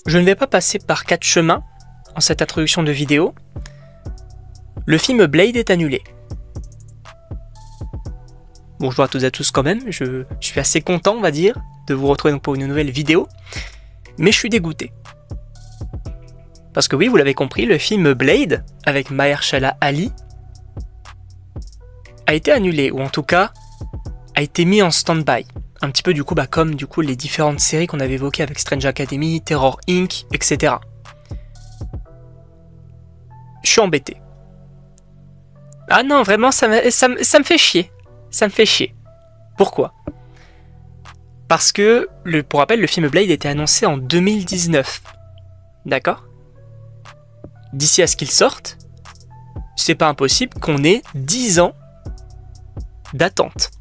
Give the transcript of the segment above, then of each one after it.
Je ne vais pas passer par 4 chemins en cette introduction de vidéo. Le film Blade est annulé. Bonjour à toutes et à tous quand même, je suis assez content on va dire de vous retrouver donc pour une nouvelle vidéo, mais je suis dégoûté. Parce que oui, vous l'avez compris, le film Blade avec Mahershala Ali a été annulé, ou en tout cas a été mis en stand-by. Un petit peu du coup, comme du coup les différentes séries qu'on avait évoquées avec Strange Academy, Terror Inc, etc. Je suis embêté. Ah non, vraiment, ça me fait chier. Ça me fait chier. Pourquoi? Parce que, pour rappel, le film Blade était annoncé en 2019. D'accord? D'ici à ce qu'il sorte, c'est pas impossible qu'on ait 10 ans d'attente.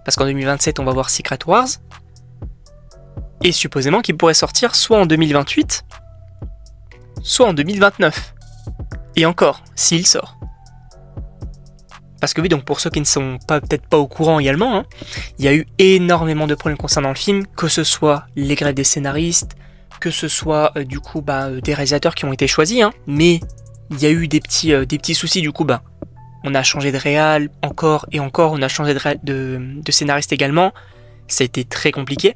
Parce qu'en 2027, on va voir Secret Wars. Et supposément qu'il pourrait sortir soit en 2028, soit en 2029. Et encore, s'il sort. Parce que oui, donc pour ceux qui ne sont peut-être pas au courant également, il y a eu énormément de problèmes concernant le film, que ce soit les grèves des scénaristes, que ce soit du coup des réalisateurs qui ont été choisis, mais il y a eu des petits soucis du coup, on a changé de réal encore et encore, on a changé de scénariste également, ça a été très compliqué.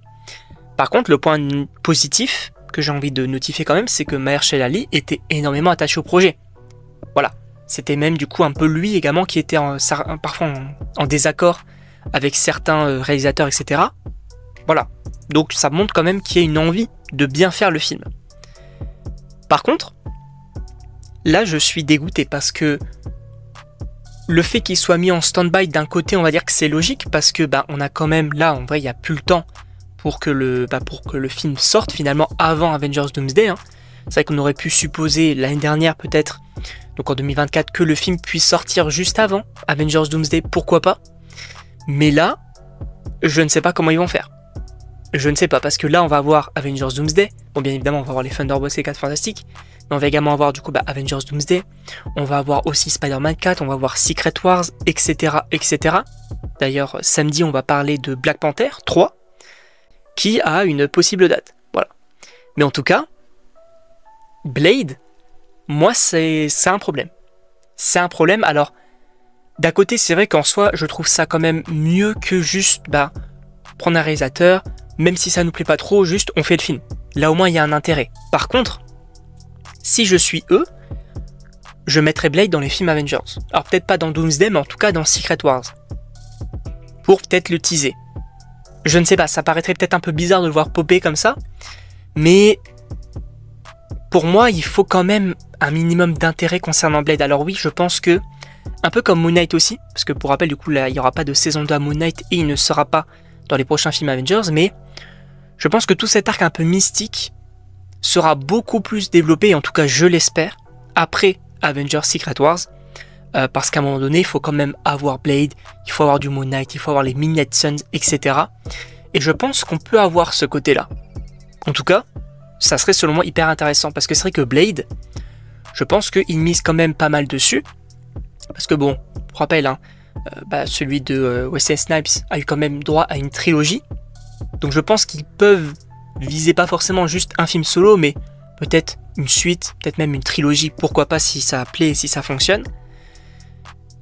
Par contre, le point positif que j'ai envie de notifier quand même, c'est que Mahershala Ali était énormément attaché au projet. Voilà. C'était même du coup un peu lui également qui était parfois en désaccord avec certains réalisateurs, etc. Voilà. Donc ça montre quand même qu'il y a une envie de bien faire le film. Par contre, là je suis dégoûté parce que le fait qu'il soit mis en stand-by d'un côté, on va dire que c'est logique parce que on a quand même là, en vrai, il n'y a plus le temps pour que le film sorte finalement avant Avengers Doomsday. C'est vrai qu'on aurait pu supposer l'année dernière peut-être, donc en 2024, que le film puisse sortir juste avant Avengers Doomsday, pourquoi pas. Mais là, je ne sais pas comment ils vont faire. Je ne sais pas, parce que là on va avoir Avengers Doomsday, bon bien évidemment on va avoir les Thunderbolts et 4 Fantastiques, mais on va également avoir du coup Avengers Doomsday, on va avoir aussi Spider-Man 4, on va avoir Secret Wars, etc. etc. D'ailleurs samedi on va parler de Black Panther 3, qui a une possible date, voilà. Mais en tout cas, Blade, moi c'est un problème. C'est un problème, alors d'un côté c'est vrai qu'en soi je trouve ça quand même mieux que juste prendre un réalisateur, même si ça nous plaît pas trop, juste on fait le film. Là au moins il y a un intérêt. Par contre, si je suis eux, je mettrais Blade dans les films Avengers. Alors peut-être pas dans Doomsday, mais en tout cas dans Secret Wars. Pour peut-être le teaser. Je ne sais pas, ça paraîtrait peut-être un peu bizarre de le voir popper comme ça, mais pour moi il faut quand même un minimum d'intérêt concernant Blade. Alors oui, je pense que, un peu comme Moon Knight aussi, parce que pour rappel du coup là il n'y aura pas de saison 2 à Moon Knight et il ne sera pas dans les prochains films Avengers, mais je pense que tout cet arc un peu mystique sera beaucoup plus développé, et en tout cas je l'espère, après Avengers Secret Wars, parce qu'à un moment donné il faut quand même avoir Blade, il faut avoir du Moon Knight, il faut avoir les Midnight Suns, etc. Et je pense qu'on peut avoir ce côté là. En tout cas, ça serait selon moi hyper intéressant, parce que c'est vrai que Blade, je pense qu'il mise quand même pas mal dessus, parce que bon, pour rappel, celui de Wesley Snipes a eu quand même droit à une trilogie, donc je pense qu'ils peuvent viser pas forcément juste un film solo, mais peut-être une suite, peut-être même une trilogie, pourquoi pas si ça plaît et si ça fonctionne.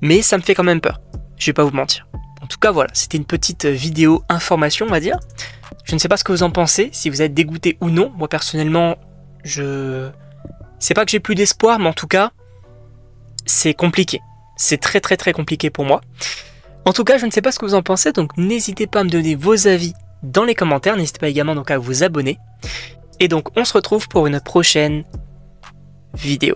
Mais ça me fait quand même peur, je vais pas vous mentir. En tout cas voilà, c'était une petite vidéo information on va dire. Je ne sais pas ce que vous en pensez, si vous êtes dégoûté ou non. Moi personnellement, c'est pas que j'ai plus d'espoir, mais en tout cas, c'est compliqué. C'est très très très compliqué pour moi. En tout cas, je ne sais pas ce que vous en pensez, donc n'hésitez pas à me donner vos avis dans les commentaires. N'hésitez pas également donc à vous abonner. Et donc on se retrouve pour une prochaine vidéo.